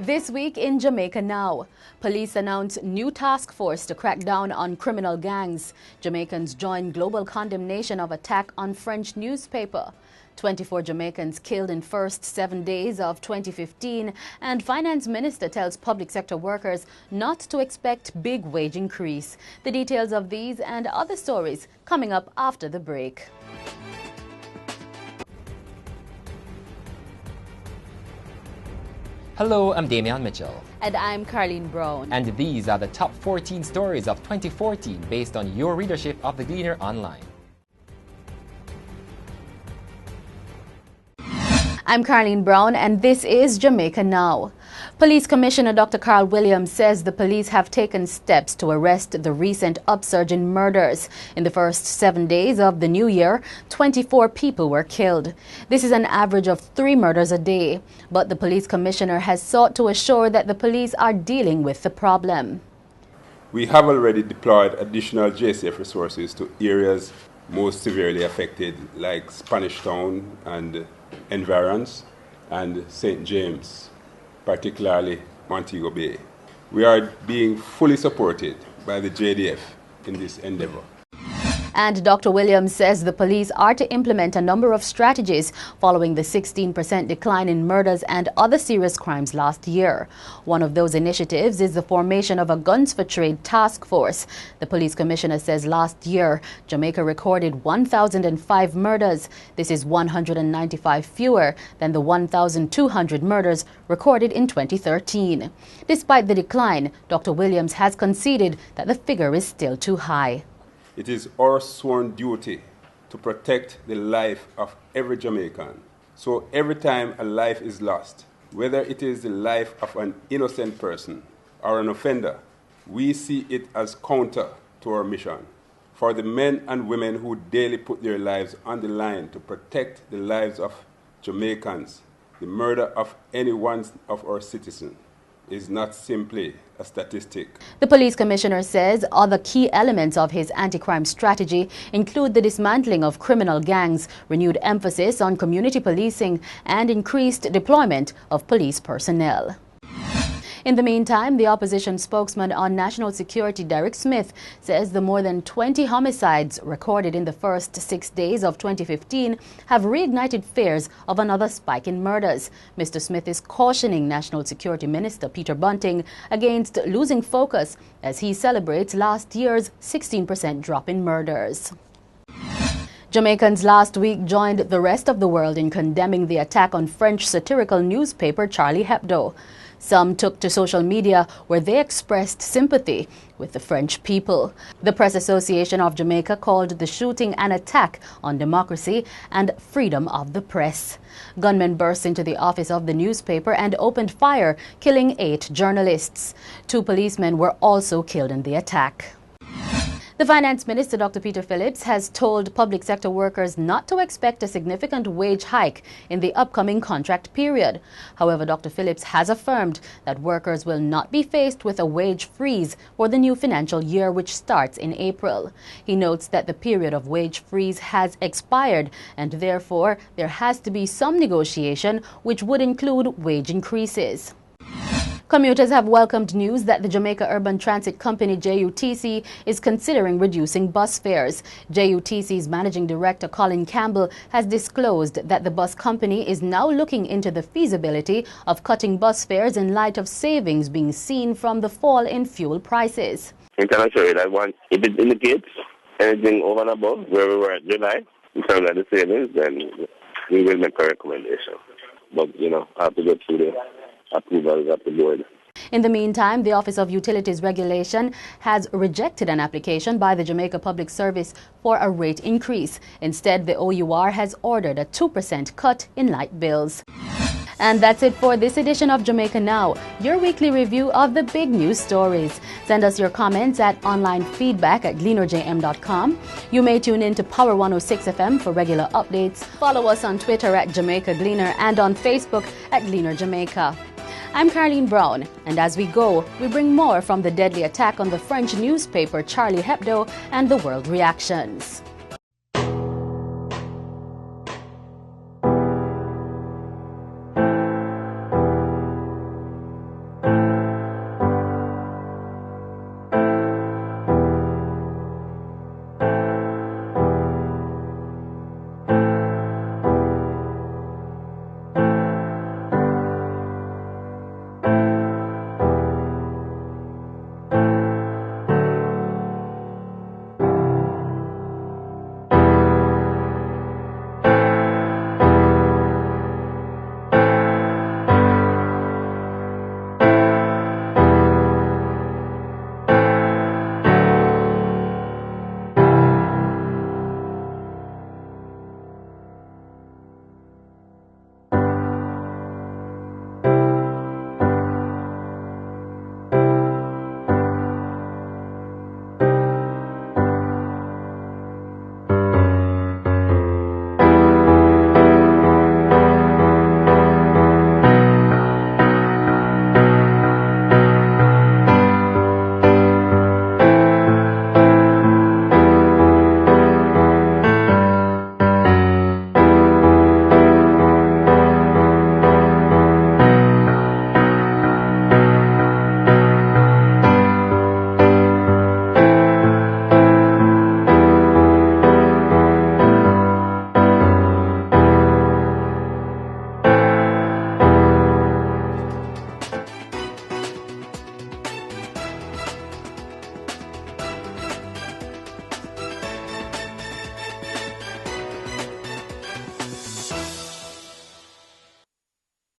This week in Jamaica Now, police announce new task force to crack down on criminal gangs. Jamaicans join global condemnation of attack on French newspaper. 24 Jamaicans killed in first 7 days of 2015, and Finance Minister tells public sector workers not to expect big wage increase. The details of these and other stories coming up after the break. Hello, I'm Damian Mitchell. And I'm Carleen Brown. And these are the top 14 stories of 2014 based on your readership of The Gleaner online. I'm Carleen Brown, and this is Jamaica Now. Police Commissioner Dr. Carl Williams says the police have taken steps to arrest the recent upsurge in murders. In the first 7 days of the new year, 24 people were killed. This is an average of 3 murders a day. But the police commissioner has sought to assure that the police are dealing with the problem. We have already deployed additional JCF resources to areas most severely affected, like Spanish Town and environs, and St. James, particularly Montego Bay. We are being fully supported by the JDF in this endeavor. And Dr. Williams says the police are to implement a number of strategies following the 16% decline in murders and other serious crimes last year. One of those initiatives is the formation of a Guns for Trade task force. The police commissioner says last year, Jamaica recorded 1,005 murders. This is 195 fewer than the 1,200 murders recorded in 2013. Despite the decline, Dr. Williams has conceded that the figure is still too high. It is our sworn duty to protect the life of every Jamaican. So every time a life is lost, whether it is the life of an innocent person or an offender, we see it as counter to our mission. For the men and women who daily put their lives on the line to protect the lives of Jamaicans, the murder of any one of our citizens is not simply a statistic. The police commissioner says other key elements of his anti-crime strategy include the dismantling of criminal gangs, renewed emphasis on community policing, and increased deployment of police personnel. In the meantime, the opposition spokesman on national security, Derek Smith, says the more than 20 homicides recorded in the first 6 days of 2015 have reignited fears of another spike in murders. Mr. Smith is cautioning National Security Minister Peter Bunting against losing focus as he celebrates last year's 16% drop in murders. Jamaicans last week joined the rest of the world in condemning the attack on French satirical newspaper Charlie Hebdo. Some took to social media where they expressed sympathy with the French people. The Press Association of Jamaica called the shooting an attack on democracy and freedom of the press. Gunmen burst into the office of the newspaper and opened fire, killing 8 journalists. 2 policemen were also killed in the attack. The Finance Minister, Dr. Peter Phillips, has told public sector workers not to expect a significant wage hike in the upcoming contract period. However, Dr. Phillips has affirmed that workers will not be faced with a wage freeze for the new financial year, which starts in April. He notes that the period of wage freeze has expired, and therefore there has to be some negotiation, which would include wage increases. Commuters have welcomed news that the Jamaica Urban Transit Company, JUTC, is considering reducing bus fares. JUTC's Managing Director, Colin Campbell, has disclosed that the bus company is now looking into the feasibility of cutting bus fares in light of savings being seen from the fall in fuel prices. I can assure you that if it indicates anything over and above where we were at July, in terms of the savings, then we will make a recommendation. But, I have to go through the approvals at the board. In the meantime, the Office of Utilities Regulation has rejected an application by the Jamaica Public Service for a rate increase. Instead, the OUR has ordered a 2% cut in light bills. And that's it for this edition of Jamaica Now, your weekly review of the big news stories. Send us your comments at onlinefeedback@gleanerjm.com. You may tune in to Power 106 FM for regular updates. Follow us on Twitter at Jamaica Gleaner and on Facebook at Gleaner Jamaica. I'm Carleen Brown, and as we go, we bring more from the deadly attack on the French newspaper Charlie Hebdo and the world reactions.